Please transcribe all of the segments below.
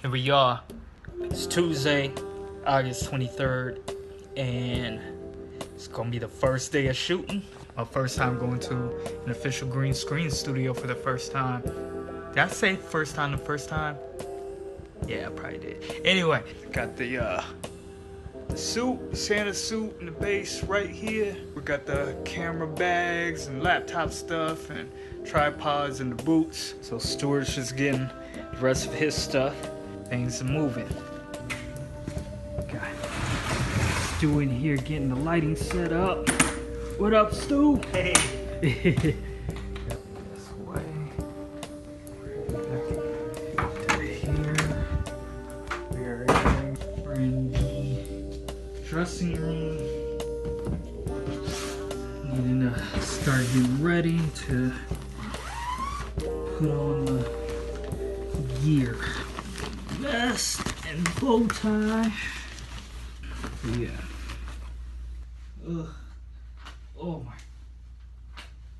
Here we are. It's Tuesday, August 23rd, and it's gonna be the first day of shooting. My first time going to an official green screen studio for the first time. Did I say first time the first time? Yeah, I probably did. Anyway, got the suit, Santa suit in the base right here. We got the camera bags and laptop stuff and tripods and the boots. So Stuart's just getting the rest of his stuff. Things are moving. Got Stu in here getting the lighting set up. What up, Stu? Hey. This way. To here. We are in the dressing room. Needing to start getting ready to put on the gear. Vest and bow tie. Yeah. Ugh. Oh my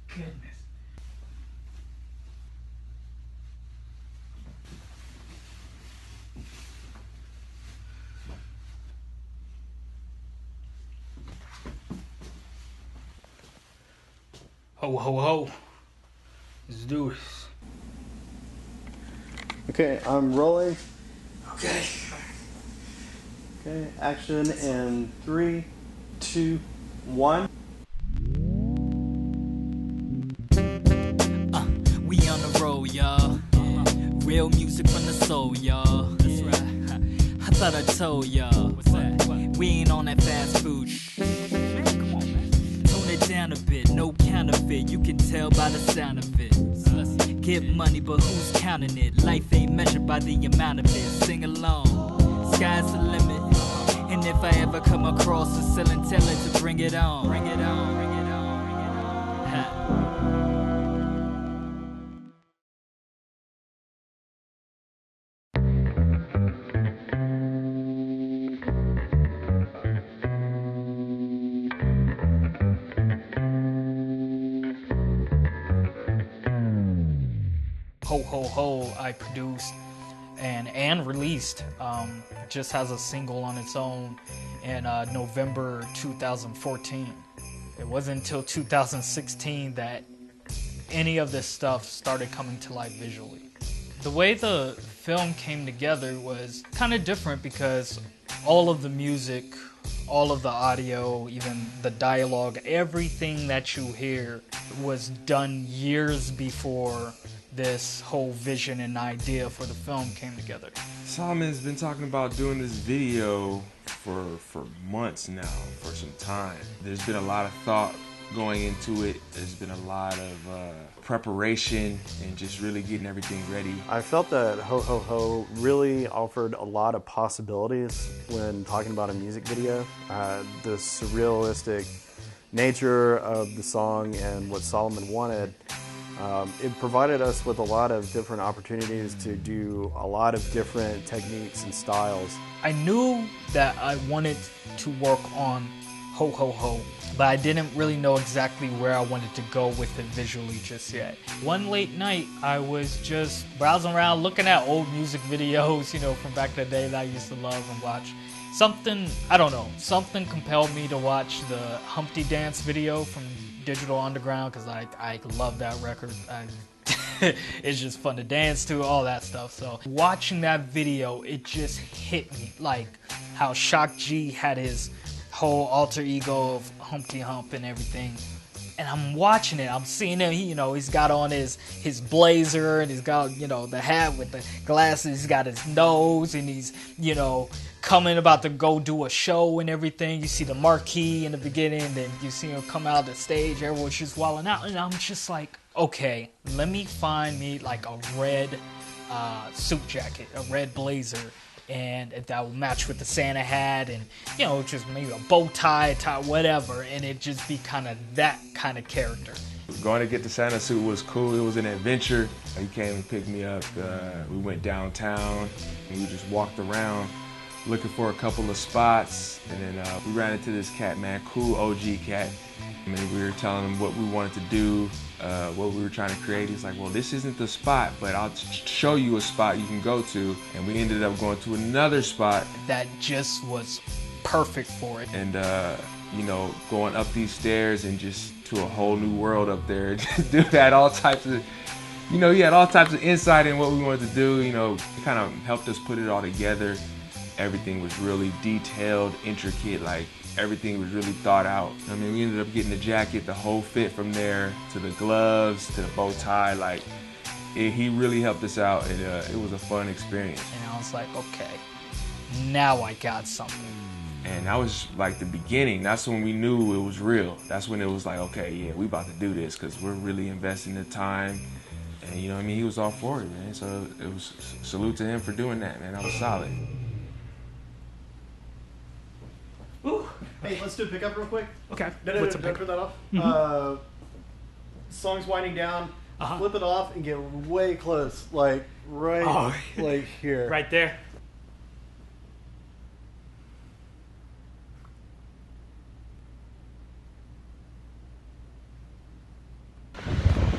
goodness. Ho ho ho. Let's do this. Okay, I'm rolling. Okay. Okay, action in 3, 2, 1. We on the road, y'all. Real music from the soul, y'all. That's right. I thought I told y'all. What's that? We ain't on that fast food man, come on, man. Tone it down a bit, no counterfeit. You can tell by the sound of it. So let's get money, but who's counting it? Life ain't measured by the amount of it. Sing along. Sky's the limit. And if I ever come across a ceiling, tell it to bring it on. Bring it on, bring it on, bring it on. Ha. Ho Ho Ho I produced and released just has a single on its own in November 2014. It wasn't until 2016 that any of this stuff started coming to life visually. The way the film came together was kind of different because all of the music, all of the audio, even the dialogue, everything that you hear was done years before this whole vision and idea for the film came together. Solomon's been talking about doing this video for months now, for some time. There's been a lot of thought going into it. There's been a lot of preparation and just really getting everything ready. I felt that Ho Ho Ho really offered a lot of possibilities when talking about a music video. The surrealistic nature of the song and what Solomon wanted, it provided us with a lot of different opportunities to do a lot of different techniques and styles. I knew that I wanted to work on Ho Ho Ho, but I didn't really know exactly where I wanted to go with it visually just yet. One late night, I was just browsing around looking at old music videos, you know, from back in the day that I used to love and watch. Something compelled me to watch the Humpty Dance video from Digital Underground because I love that record. It's just fun to dance to, all that stuff. So watching that video, it just hit me, like how Shock G had his whole alter ego of Humpty Hump and everything. And I'm watching it, I'm seeing him, he's got on his blazer and he's got, the hat with the glasses, he's got his nose and he's, coming about to go do a show and everything. You see the marquee in the beginning, then you see him come out the stage, everyone's just wilding out, and I'm just like, okay, let me find me like a red suit jacket, a red blazer, and that will match with the Santa hat and, just maybe a bow tie, whatever, and it just be kind of that kind of character. Going to get the Santa suit was cool. It was an adventure. He came and picked me up. We went downtown and we just walked around looking for a couple of spots, and then we ran into this cat, man, cool OG cat. mean, we were telling him what we wanted to do, what we were trying to create. He's like, well, this isn't the spot, but I'll show you a spot you can go to. And we ended up going to another spot that just was perfect for it. And, you know, going up these stairs and just to a whole new world up there. Dude had all types of, you know, he had all types of insight in what we wanted to do. You know, he kind of helped us put it all together. Everything was really detailed, intricate, like everything was really thought out. I mean, we ended up getting the jacket, the whole fit from there, to the gloves, to the bow tie. Like, he really helped us out. It was a fun experience. And I was like, okay, now I got something. And that was like the beginning. That's when we knew it was real. That's when it was like, okay, yeah, we about to do this because we're really investing the time. And you know what I mean? He was all for it, man. So it was salute to him for doing that, man. That was solid. Ooh. Hey, let's do a pickup real quick. Okay. No, What's a don't pickup? turn that off. Mm-hmm. Song's winding down. Uh-huh. Flip it off and get way close, like right, like here. Right there.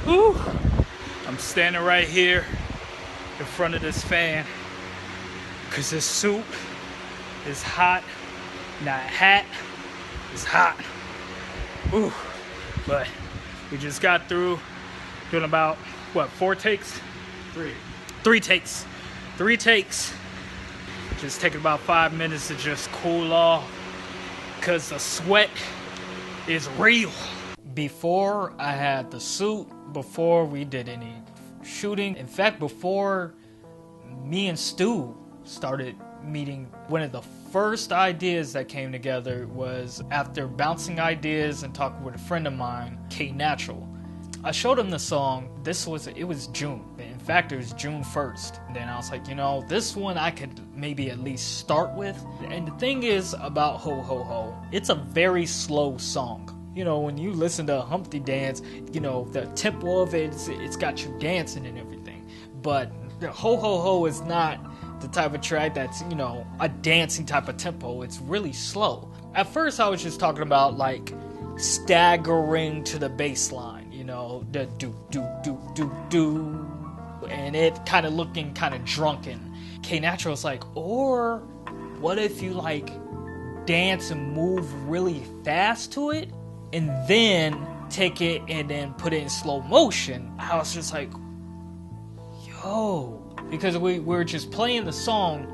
Woo! I'm standing right here in front of this fan because this suit is hot. That hat is hot. Ooh. But we just got through doing about, what, 4 takes? 3 takes. 3 takes. Just taking about 5 minutes to just cool off because the sweat is real. Before I had the suit, before we did any shooting, in fact, before me and Stu started meeting, one of the first ideas that came together was after bouncing ideas and talking with a friend of mine, K Natural. I showed him the song. It was June. In fact, it was June 1st. And then I was like, you know, this one I could maybe at least start with. And the thing is about Ho Ho Ho, it's a very slow song. You know, when you listen to Humpty Dance, you know, the tempo of it, it's got you dancing and everything. But the Ho Ho Ho is not the type of track that's, you know, a dancing type of tempo. It's really slow. At first, I was just talking about, like, staggering to the bass line, you know, the do, and it kind of looking kind of drunken. K Natural's like, or what if you, like, dance and move really fast to it? And then take it and then put it in slow motion. I was just like, yo. Because we were just playing the song,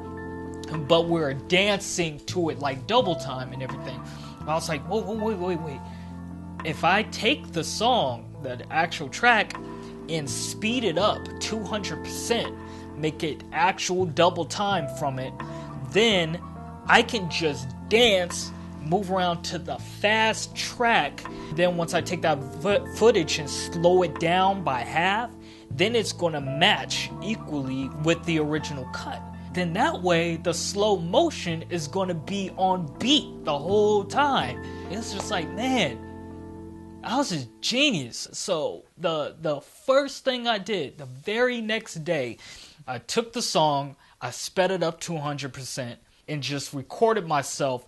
but we were dancing to it like double time and everything. I was like, whoa, wait. If I take the song, the actual track, and speed it up 200%, make it actual double time from it, then I can just dance, move around to the fast track. Then once I take that footage and slow it down by half, then it's going to match equally with the original cut. Then that way, the slow motion is going to be on beat the whole time. It's just like, man, I was a genius. So the first thing I did, the very next day, I took the song, I sped it up 200%, and just recorded myself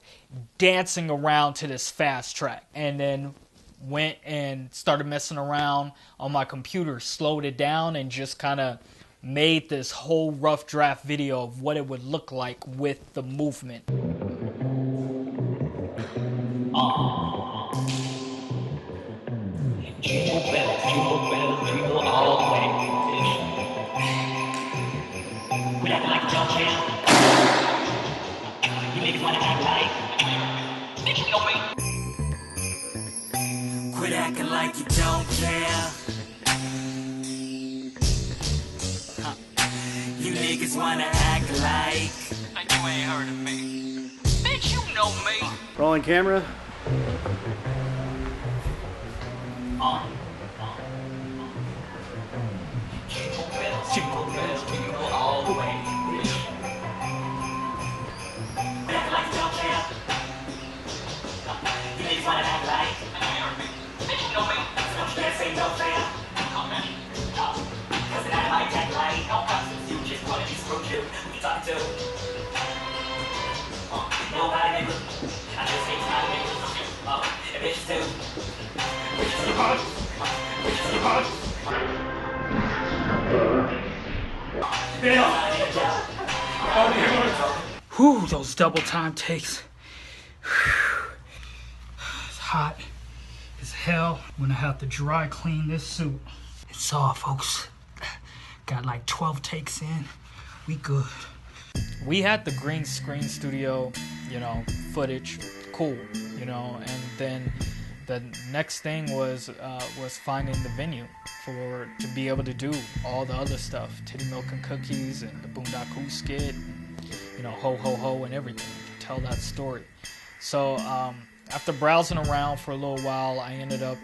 dancing around to this fast track. And then went and started messing around on my computer, slowed it down, and just kind of made this whole rough draft video of what it would look like with the movement. Jingle bells, jingle all the way. We act like don't care. You niggas wanna act like bitch, you know me. Quit acting like you don't care. You niggas wanna act like you ain't heard of me. Bitch, you know me. Rolling camera. Jingle bells, jingle all the way. Act like you don't care. You niggas wanna act like bitch, you know me. Don't you dare say no fair. Cause it act like that like no customs. You just wanna be screwed you. Who you talking to? Nobody niggas. I just hate nobody niggas. And bitches too. Whew, those double time takes. It's hot as hell. I'm gonna have to dry clean this suit. It's all, folks. Got like 12 takes in. We good. We had the green screen studio, footage, cool, and then the next thing was finding the venue to be able to do all the other stuff, Titty Milk and Cookies and the Boon Documented skit, Ho Ho Ho and everything, to tell that story. So after browsing around for a little while, I ended up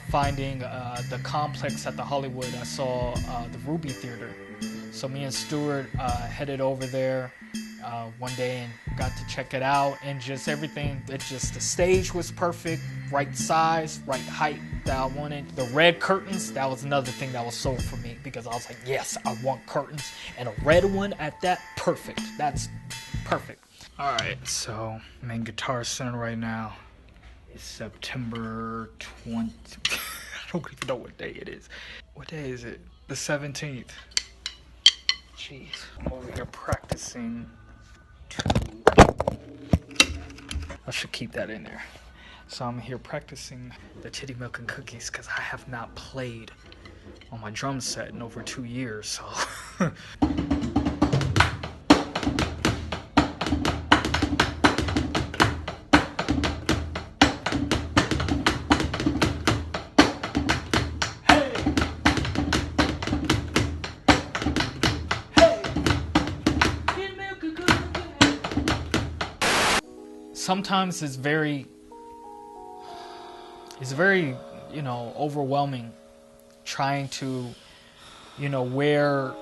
finding the complex at the Hollywood. I saw the Ruby Theater. So me and Stuart headed over there one day and got to check it out, and just everything, the stage was perfect, right size, right height that I wanted. The red curtains, that was another thing that was sold for me, because I was like, yes, I want curtains, and a red one at that, perfect. That's perfect. Alright, so I'm in Guitar Center right now. It's September 20. I don't even know what day it is. What day is it? The 17th. Jeez. I'm over here practicing I should keep that in there. So I'm here practicing the Titty Milk and Cookies because I have not played on my drum set in over 2 years, so sometimes it's very, overwhelming trying to, wear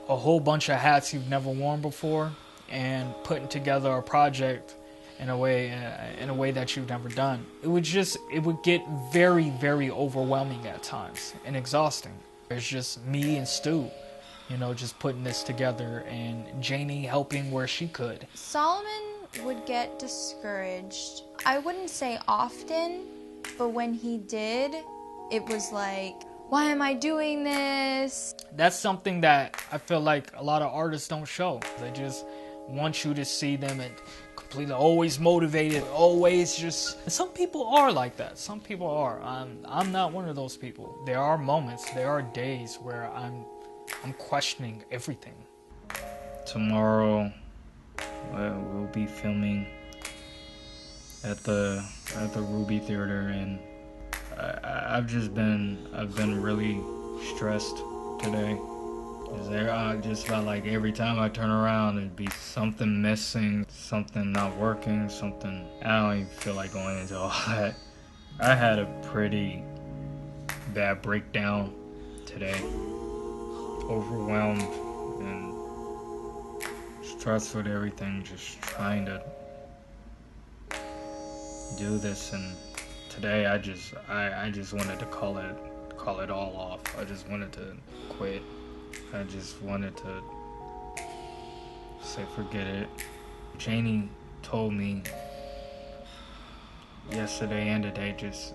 a whole bunch of hats you've never worn before and putting together a project in a way that you've never done. It would get very, very overwhelming at times and exhausting. It's just me and Stu, just putting this together, and Janie helping where she could. Solomon would get discouraged. I wouldn't say often, but when he did, it was like, why am I doing this? That's something that I feel like a lot of artists don't show. They just want you to see them and completely always motivated, always just... Some people are like that. Some people are. I'm not one of those people. There are moments, there are days where I'm questioning everything. Tomorrow, we'll be filming at the Ruby Theater, and I've been really stressed today. I just felt like every time I turn around, there'd be something missing, something not working, something. I don't even feel like going into all that. I had a pretty bad breakdown today. Overwhelmed and stressed with everything, just trying to do this, and today I just wanted to call it all off. I just wanted to quit. I just wanted to say forget it. Janie told me yesterday and today just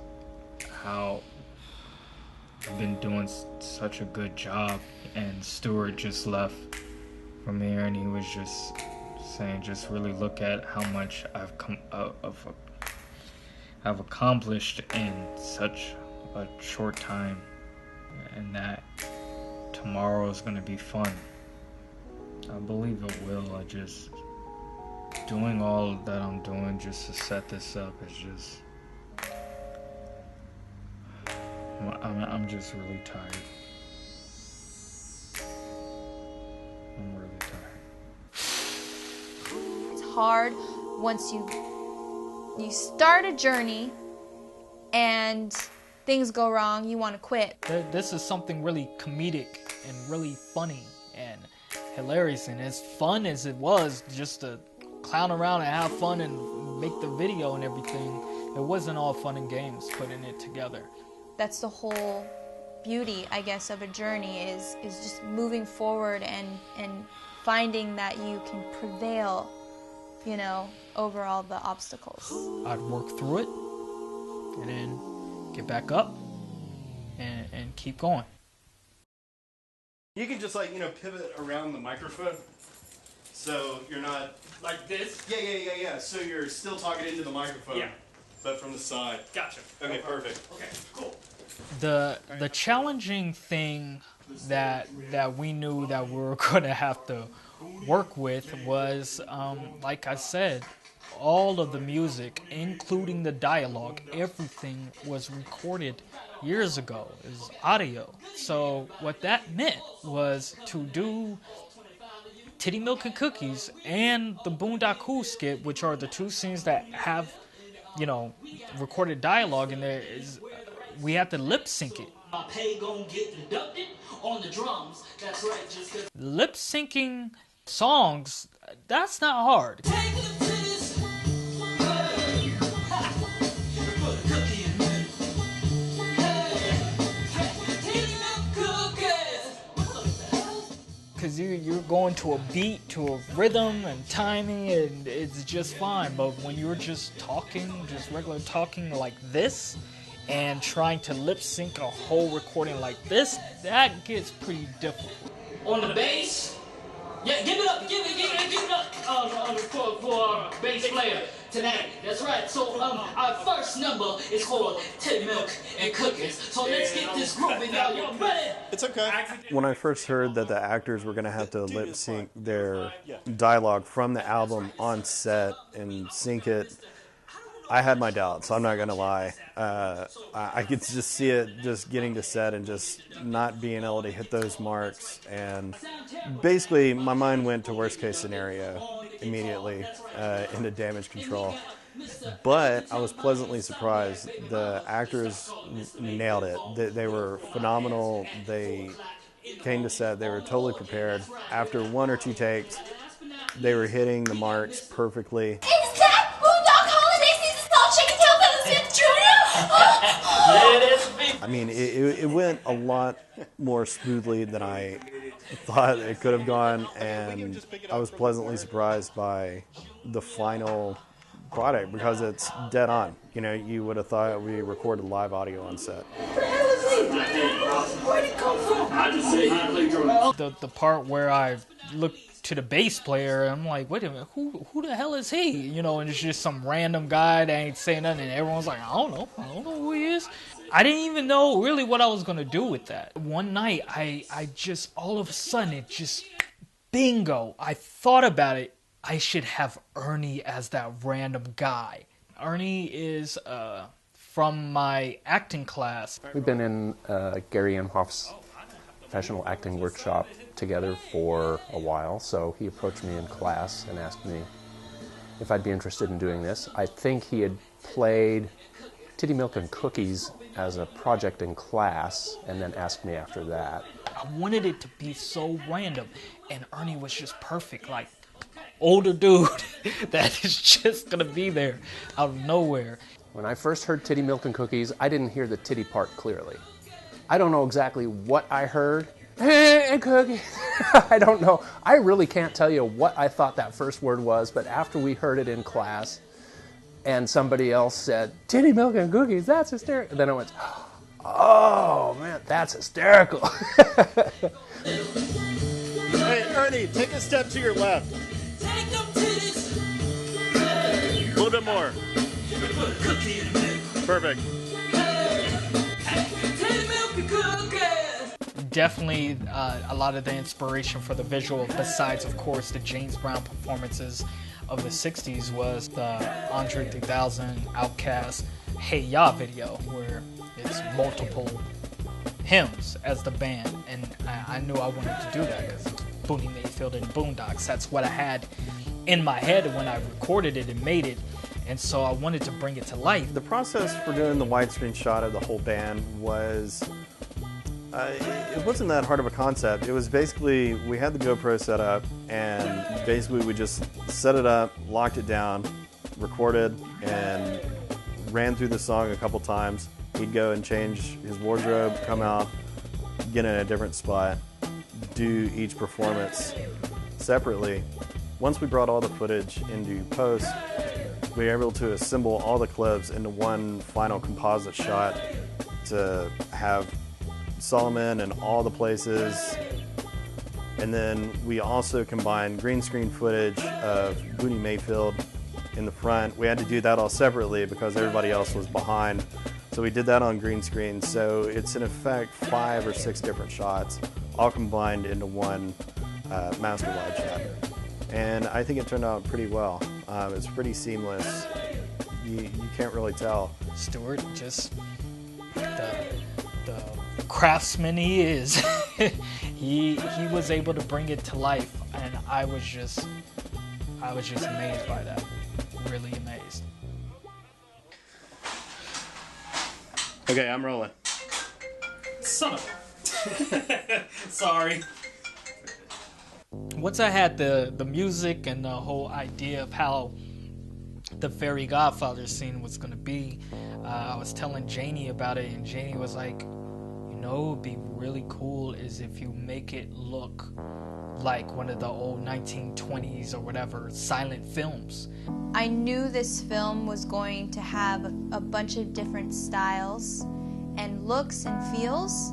how I've been doing such a good job, and Stuart just left from here, and he was just saying, just really look at how much I've accomplished in such a short time, and that tomorrow is going to be fun. I believe it will. Doing all that I'm doing just to set this up is just... I'm just really tired. I'm really tired. It's hard once you start a journey and things go wrong, you want to quit. This is something really comedic and really funny and hilarious, and as fun as it was just to clown around and have fun and make the video and everything, it wasn't all fun and games putting it together. That's the whole beauty, I guess, of a journey is just moving forward and finding that you can prevail, over all the obstacles. I'd work through it, and then get back up, and keep going. You can just like, pivot around the microphone. So you're not... Like this? Yeah. So you're still talking into the microphone. Yeah. But from the side. Gotcha. Okay, perfect. Okay, cool. The challenging thing that we knew that we were going to have to work with was, like I said, all of the music, including the dialogue, everything was recorded years ago. It was audio. So what that meant was to do Titty Milk and Cookies and the Boon Documented skit, which are the two scenes that have, recorded dialogue in there, is we have to lip sync it. My pay gon' get deducted on the drums. That's right, just 'cause. Lip syncing songs, that's not hard. Take them to this. Hey. Ha. Put a cookie in there. Hey. Titty milk cookies. What the hell? Because you're going to a beat, to a rhythm and timing, and it's just fine. But when you're just talking, just regular talking like this, and trying to lip sync a whole recording like this, that gets pretty difficult. On the bass. Yeah, give it up, give it up for bass player tonight. That's right. So our first number is called Titty Milk and Cookies. So let's get this groovy now. You ready? It's okay. When I first heard that the actors were going to have to lip sync their dialogue from the album on set and sync it, I had my doubts, I'm not going to lie. I could just see it just getting to set and just not being able to hit those marks. And basically, my mind went to worst case scenario immediately into damage control. But I was pleasantly surprised. The actors nailed it. They were phenomenal. They came to set. They were totally prepared. After one or two takes, they were hitting the marks perfectly. I mean, it went a lot more smoothly than I thought it could have gone, and I was pleasantly surprised by the final product because it's dead on. You would have thought we recorded live audio on set. Where'd it come from? I just say I play drums. The part where I looked to the bass player, I'm like, wait a minute, who the hell is he? And it's just some random guy that ain't saying nothing, and everyone's like, I don't know who he is. I didn't even know really what I was gonna do with that. One night, I just, all of a sudden, it just, bingo, I thought about it. I should have Ernie as that random guy. Ernie is from my acting class. We've been in Gary Imhoff's professional acting workshop together for a while, so he approached me in class and asked me if I'd be interested in doing this. I think he had played Titty Milk and Cookies as a project in class and then asked me after that. I wanted it to be so random, and Ernie was just perfect, like older dude that is just gonna be there out of nowhere. When I first heard Titty Milk and Cookies, I didn't hear the titty part clearly. I don't know exactly what I heard. Hey, cookie. I don't know. I really can't tell you what I thought that first word was, but after we heard it in class and somebody else said, Titty Milk and Cookies, that's hysterical. Then I went, oh man, that's hysterical. Hey, Ernie, take a step to your left. Take them titties. A little bit more. Put a cookie in the milk. Perfect. Titty milk and cookies. Definitely a lot of the inspiration for the visual, besides of course the James Brown performances of the 60s, was the Andre 3000 Outkast Hey Ya video, where it's multiple hymns as the band, and I knew I wanted to do that because Boonie Mayfield and Boondocks, that's what I had in my head when I recorded it and made it, and so I wanted to bring it to life. The process for doing the widescreen shot of the whole band was, it wasn't that hard of a concept. It was basically, we had the GoPro set up, and basically we just set it up, locked it down, recorded, and ran through the song a couple times. He'd go and change his wardrobe, come out, get in a different spot, do each performance separately. Once we brought all the footage into post, we were able to assemble all the clips into one final composite shot to have Solomon in all the places. And then we also combined green screen footage of Boonie Mayfield in the front. We had to do that all separately because everybody else was behind. So we did that on green screen. So it's in effect 5 or 6 different shots, all combined into one master wide shot. And I think it turned out pretty well. It's pretty seamless. You can't really tell. Stuart, just the craftsman he is. he was able to bring it to life, and I was just amazed by that. Really amazed. Okay, I'm rolling. Son of a... Sorry. Once I had the music and the whole idea of how the Fairy Godfather scene was going to be, I was telling Janie about it, and Janie was like, you know, what would be really cool is if you make it look like one of the old 1920s or whatever silent films. I knew this film was going to have a bunch of different styles and looks and feels,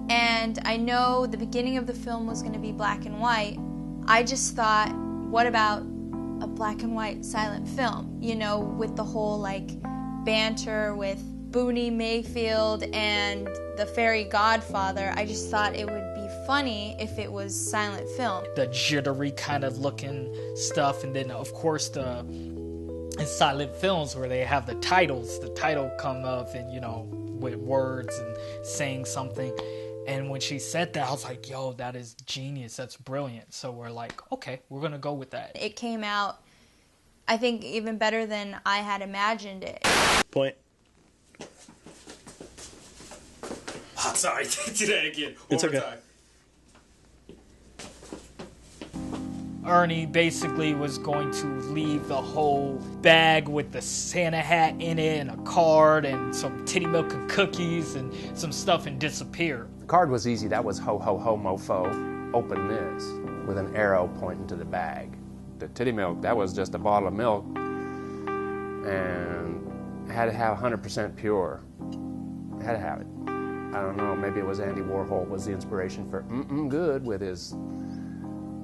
and I know the beginning of the film was going to be black and white. I just thought, what about a black and white silent film, you know, with the whole like banter with Boonie Mayfield and the Fairy Godfather. I just thought it would be funny if it was silent film. The jittery kind of looking stuff, and then of course in silent films where they have the title come up and, you know, with words and saying something. And when she said that, I was like, yo, that is genius. That's brilliant. So we're like, okay, we're going to go with that. It came out, I think, even better than I had imagined it. Point. Oh, sorry, do that again. It's okay. Time. Ernie basically was going to leave the whole bag with the Santa hat in it and a card and some titty milk and cookies and some stuff and disappear. The card was easy. That was ho ho ho mofo, open this, with an arrow pointing to the bag. The titty milk, that was just a bottle of milk and had to have 100% pure. Had to have it. I don't know, maybe it was Andy Warhol was the inspiration for good with his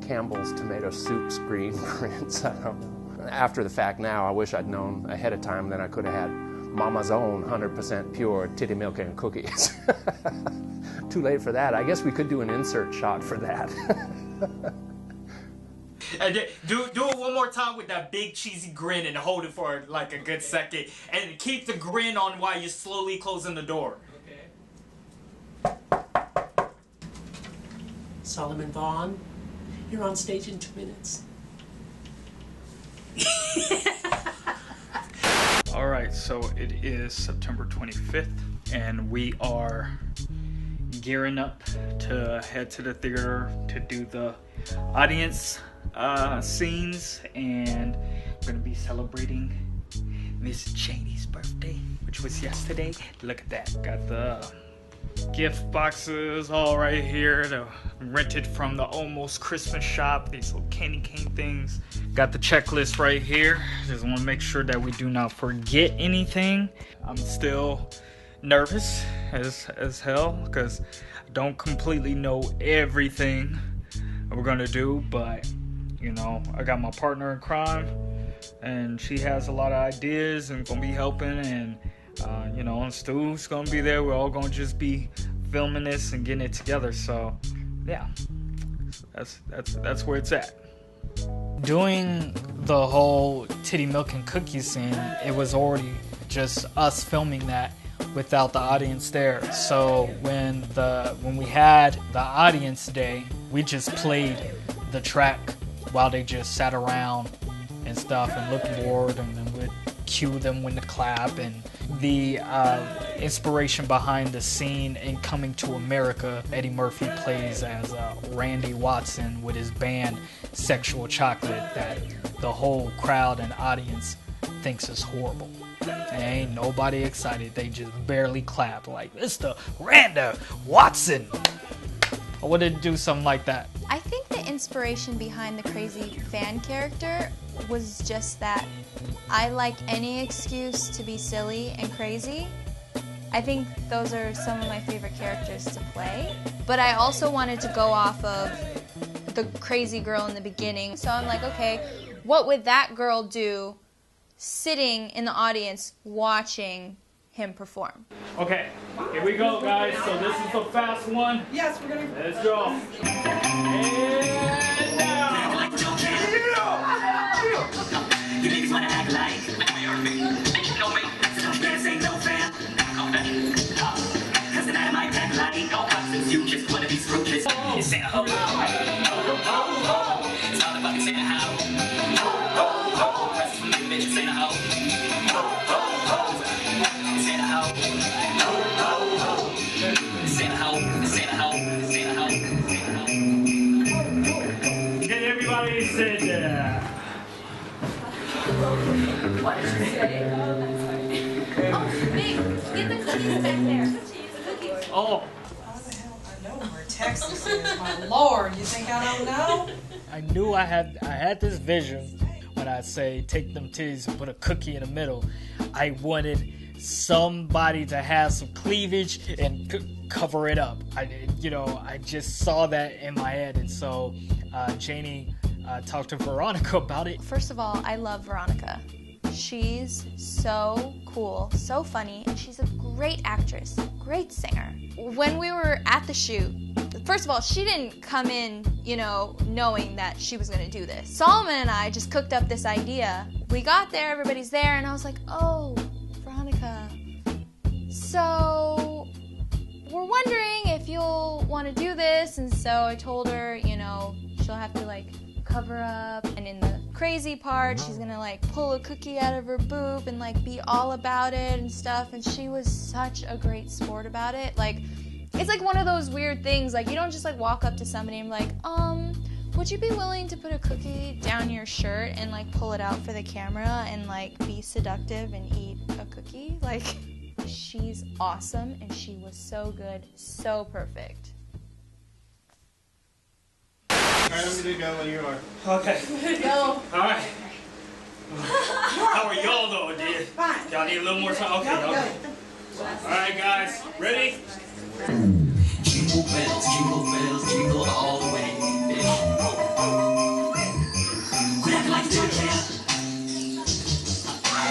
Campbell's tomato soup screen prints. I don't know. After the fact now, I wish I'd known ahead of time, then I could have had Mama's Own 100% pure titty milk and cookies. Too late for that. I guess we could do an insert shot for that. And do it one more time with that big cheesy grin and hold it for like a good second. And keep the grin on while you're slowly closing the door. Okay. Solomon Vaughn, you're on stage in 2 minutes. All right, so it is September 25th, and we are gearing up to head to the theater to do the audience scenes, and we're gonna be celebrating Miss Janie's birthday, which was yesterday. Look at that, got the gift boxes all right here, the rented from the Almost Christmas shop, these little candy cane things. Got the checklist right here. Just want to make sure that we do not forget anything. I'm still nervous as hell because I don't completely know everything we're gonna do, but you know, I got my partner in crime and she has a lot of ideas and gonna be helping, and you know, and Stu's gonna be there. We're all gonna just be filming this and getting it together. So yeah, that's where it's at. Doing the whole titty milk and cookies scene, it was already just us filming that without the audience there. So when we had the audience day, we just played the track while they just sat around and stuff and looked bored, and then we'd cue them when to clap. And the inspiration behind the scene in Coming to America, Eddie Murphy plays as Randy Watson with his band Sexual Chocolate, that the whole crowd and audience thinks is horrible. And ain't nobody excited, they just barely clap like, Mr. Randy Watson. I wanted to do something like that. I think the inspiration behind the crazy fan character was just that I like any excuse to be silly and crazy. I think those are some of my favorite characters to play. But I also wanted to go off of the crazy girl in the beginning. So I'm like, okay, what would that girl do sitting in the audience watching him perform? Okay, here we go, guys. So this is the fast one. Yes, we're gonna. Let's go. And now. You niggas wanna act like no me, this ain't no fair. Cause tonight I might act like no since you just wanna be scrupulous. It's Santa ho. It's motherfucking Santa ho. Rest from me, bitch, Santa ho. Santa ho. Santa ho. Santa ho. Santa ho. Get everybody sit there. What did you say? Oh, Vic, get the cookies back there. Oh. I know where Texas is, my lord. You think I don't know? I knew I had this vision when I say take them titties and put a cookie in the middle. I wanted somebody to have some cleavage and cover it up. I just saw that in my head, and so Janie talked to Veronica about it. First of all, I love Veronica. She's so cool, so funny, and she's a great actress, great singer. When we were at the shoot, first of all, she didn't come in, knowing that she was going to do this. Solomon and I just cooked up this idea. We got there, everybody's there, and I was like, oh, Veronica, so we're wondering if you'll want to do this. And so I told her, she'll have to cover up, and in the crazy part she's gonna pull a cookie out of her boob and be all about it and stuff, and she was such a great sport about it. It's one of those weird things, you don't just walk up to somebody and be like, would you be willing to put a cookie down your shirt and pull it out for the camera and be seductive and eat a cookie? She's awesome, and she was so good, so perfect. Alright, I'm gonna go when you are. Okay. Go. Alright. How are y'all though, dude? Fine. Y'all need a little more time? Okay, okay. Alright, guys. Ready? Jingle bells, jingle all the way, bitch. Quit acting like you do it, yeah.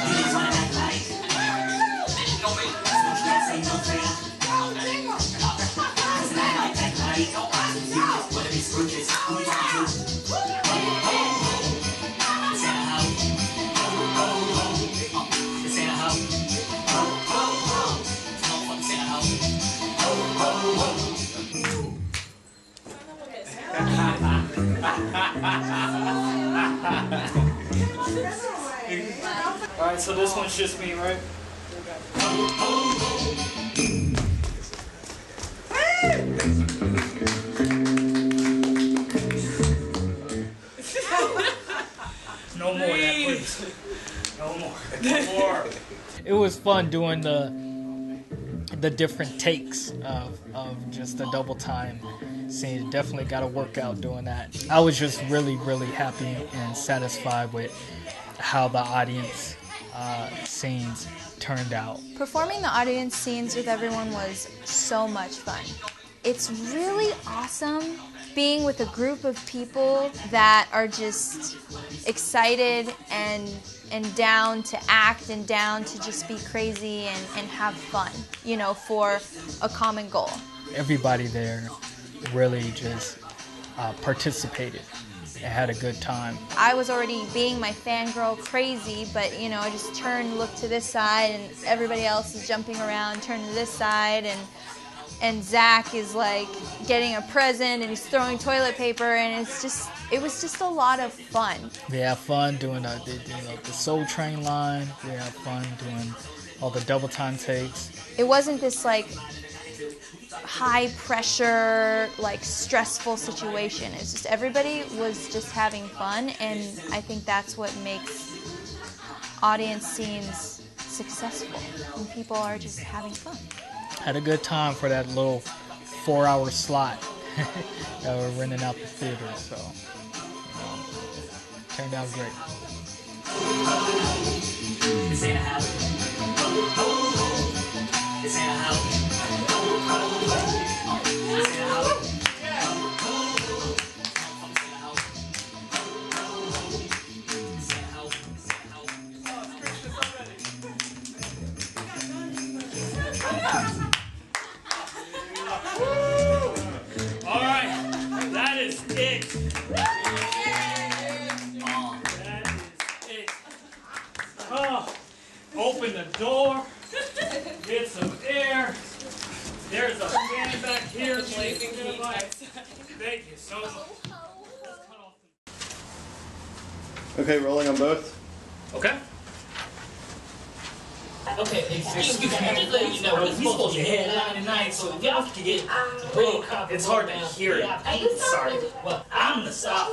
You niggas wanna act like bitch, no me, this ain't no fair. Cause tonight I might act like you just wanna be scrupulous. Who you talking to? Santa ho. Santa ho. Motherfucking Santa ho. Alright, so this one's just me, right? No more of that, please. No more. No more. It was fun doing the different takes of just the double time scene. Definitely got a workout doing that. I was just really, really happy and satisfied with how the audience scenes turned out. Performing the audience scenes with everyone was so much fun. It's really awesome being with a group of people that are just excited and down to act and down to just be crazy and have fun, for a common goal. Everybody there really just participated and had a good time. I was already being my fangirl crazy, but I just turn, look to this side, and everybody else is jumping around, turn to this side, and Zach is getting a present and he's throwing toilet paper, and it was just a lot of fun. We had fun doing the Soul Train line. We had fun doing all the double time takes. It wasn't this high pressure, stressful situation. It's just everybody was just having fun, and I think that's what makes audience scenes successful, when people are just having fun. Had a good time for that little 4-hour slot. that were renting out the theater, so turned out great. This ain't a house. This ain't a house. This ain't a house. All right, that is it. That is it. Oh, open the door, get some air. There's a fan back here. Thank you so much. Okay, rolling on both. Okay. Okay, excuse me, just letting you know, we're supposed to headline tonight, so if y'all could get real copy. It's hard to hear you. Sorry. Well, I'm the stop.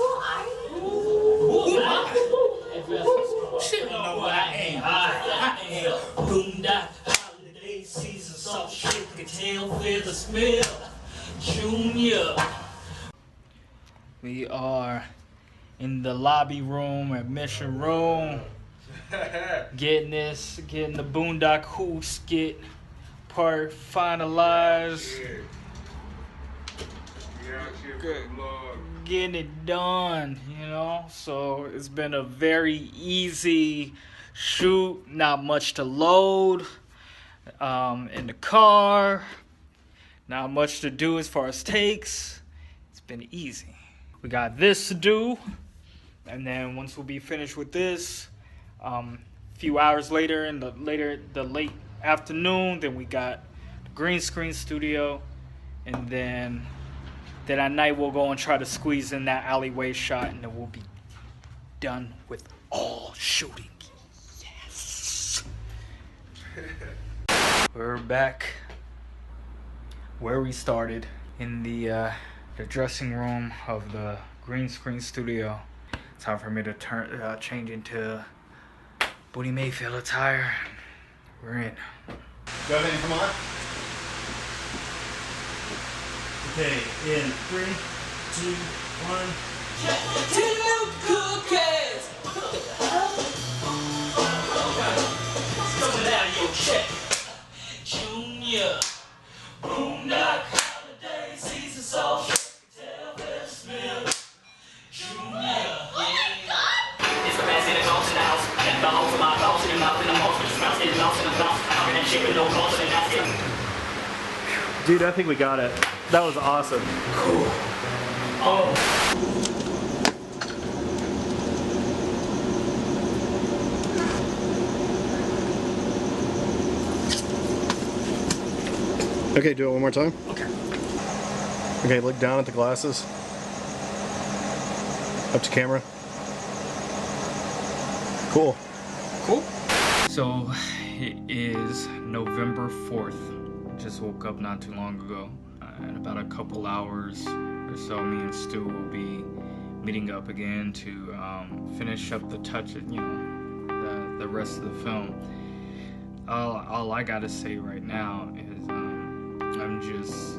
Who am I? Shit, know who I am. I am Boon Doc, holiday season, soft shit, can tell, feel the smell. Junior. We are in the lobby room, admission room, getting the Boondock Who skit part finalized. Getting it done, you know. So it's been a very easy shoot, not much to load in the car, not much to do as far as takes. It's been easy. We got this to do, and then once we'll be finished with this, a few hours later in the late afternoon, then we got the green screen studio, and then at night we'll go and try to squeeze in that alleyway shot, and then we'll be done with all shooting. Yes. We're back where we started, in the dressing room of the green screen studio. Time for me to change into Boonie Mayfield attire. We're in. Go ahead and come on. Okay, in 3, 2, 1. Two cookies. Coming out of your check. Junior. Boondock holiday season sauce. Tell the smell. Junior. It's the best in the house in the house. And the house of my house in the mouth in the house. Just mouse in the mouse in the mouse. I'm in chicken, no cause and that's it. Dude, I think we got it. That was awesome. Cool. Oh. Okay, do it one more time. Okay. Okay, look down at the glasses. Up to camera. Cool. Cool. So it is November 4th. Just woke up not too long ago. In about a couple hours or so, me and Stu will be meeting up again to finish up the the rest of the film. All I gotta say right now is I'm just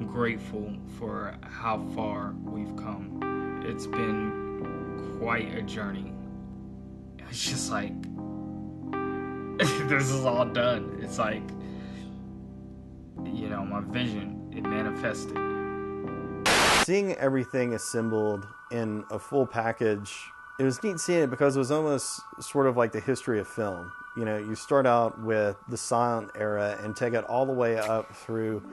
grateful for how far we've come. It's been quite a journey. It's just like this is all done. It's like, you know, my vision, it manifested. Seeing everything assembled in a full package, it was neat seeing it because it was almost sort of like the history of film. You know, you start out with the silent era and take it all the way up through,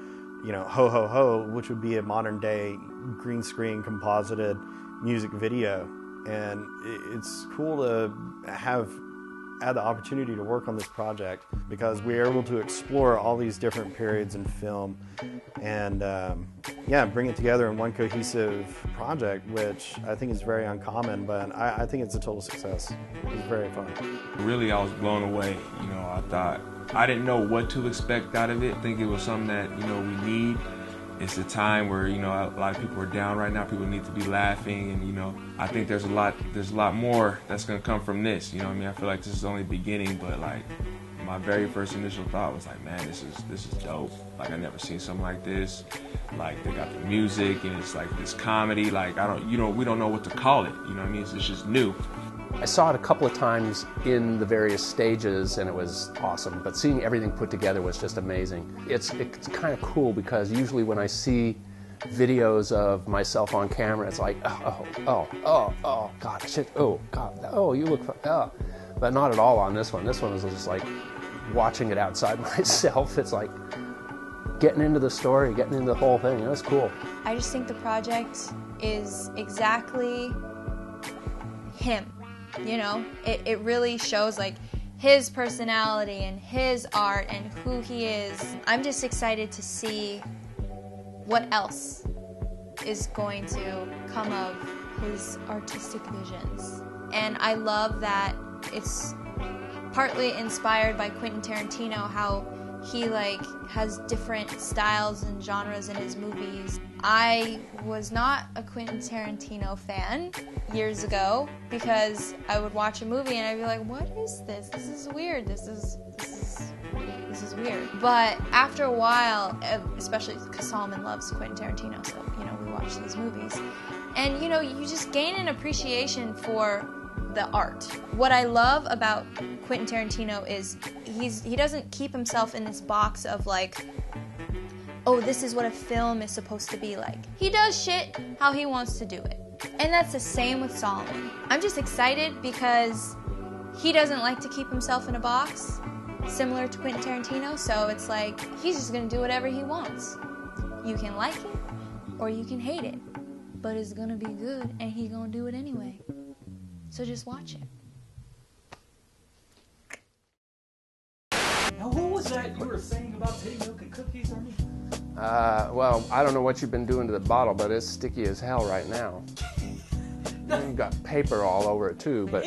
you know, Ho Ho Ho, which would be a modern day green screen composited music video. And it's cool to have had the opportunity to work on this project because we were able to explore all these different periods in film and yeah, bring it together in one cohesive project, which I think is very uncommon, but I think it's a total success. It was very fun. Really, I was blown away. You know, I didn't know what to expect out of it. I think it was something that, you know, we need. It's a time where, you know, a lot of people are down right now. People need to be laughing, and, you know, I think there's a lot more that's gonna come from this. You know what I mean? I feel like this is only the beginning, but like My very first initial thought was like, man, this is dope. Like, I never seen something like this. Like, they got the music and it's like this comedy. Like, we don't know what to call it. You know what I mean? It's just new. I saw it a couple of times in the various stages and it was awesome, but seeing everything put together was just amazing. It's kind of cool because usually when I see videos of myself on camera, it's like, oh, God, shit, oh, God, oh, you look, oh. But not at all on this one. This one was just like watching it outside myself. It's like getting into the story, getting into the whole thing. It was cool. I just think the project is exactly him, you know? It really shows like his personality and his art and who he is. I'm just excited to see what else is going to come of his artistic visions. And I love that it's partly inspired by Quentin Tarantino, how he like has different styles and genres in his movies. I was not a Quentin Tarantino fan years ago because I would watch a movie and I'd be like, what is this? This is weird. This is weird. But after a while, especially because Solomon loves Quentin Tarantino, so you know, we watch these movies. And you know, you just gain an appreciation for the art. What I love about Quentin Tarantino is he doesn't keep himself in this box of like, oh, this is what a film is supposed to be like. He does shit how he wants to do it. And that's the same with Solomon. I'm just excited because he doesn't like to keep himself in a box, similar to Quentin Tarantino, so it's like, he's just gonna do whatever he wants. You can like it, or you can hate it, but it's gonna be good, and he's gonna do it anyway. So just watch it. Now, what was that you were saying about titty milk and cookies, Ernie? Well, I don't know what you've been doing to the bottle, but it's sticky as hell right now. You've got paper all over it too, but...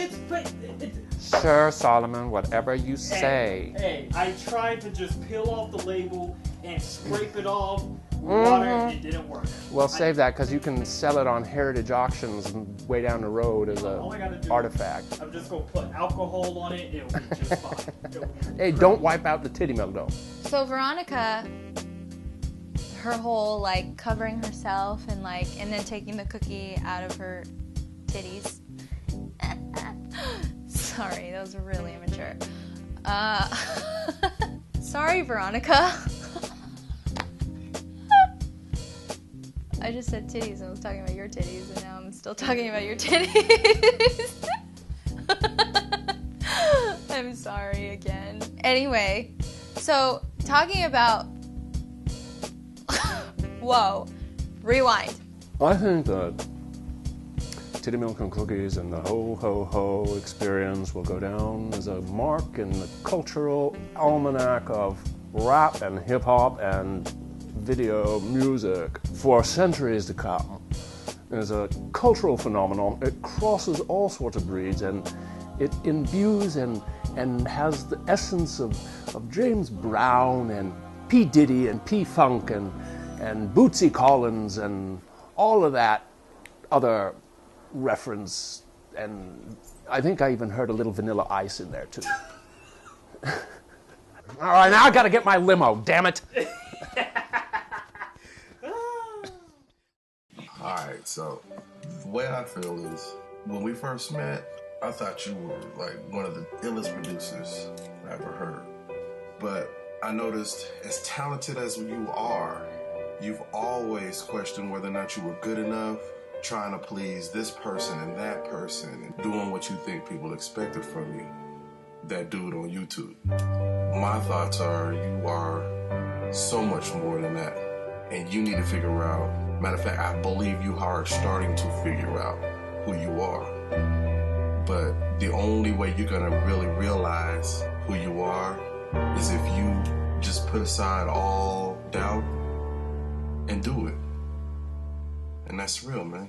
Sure, Solomon, whatever you say. Hey, I tried to just peel off the label and scrape it off with water, and it didn't work. Well, save that, because you can sell it on heritage auctions way down the road as an artifact. I'm just going to put alcohol on it, it'll be just fine. Hey, don't wipe out the titty milk, though. So Veronica, her whole, like, covering herself and, like, and then taking the cookie out of her titties. Sorry, that was really immature. Sorry, Veronica. I just said titties and I was talking about your titties, and now I'm still talking about your titties. I'm sorry again. Anyway, so talking about... Whoa. Rewind. I think that titty milk and cookies and the ho-ho-ho experience will go down as a mark in the cultural almanac of rap and hip-hop and video music for centuries to come. It's a cultural phenomenon. It crosses all sorts of breeds, and it imbues and has the essence of James Brown and P. Diddy and P-Funk and Bootsy Collins and all of that other reference, and I think I even heard a little Vanilla Ice in there too. All right, now I gotta get my limo, damn it. Alright, so the way I feel is, when we first met, I thought you were like one of the illest producers I ever heard. But I noticed, as talented as you are, you've always questioned whether or not you were good enough, trying to please this person and that person, and doing what you think people expected from you. That dude on YouTube. My thoughts are, you are so much more than that, and you need to figure out. Matter of fact, I believe you are starting to figure out who you are. But the only way you're gonna really realize who you are is if you just put aside all doubt and do it. And that's real, man.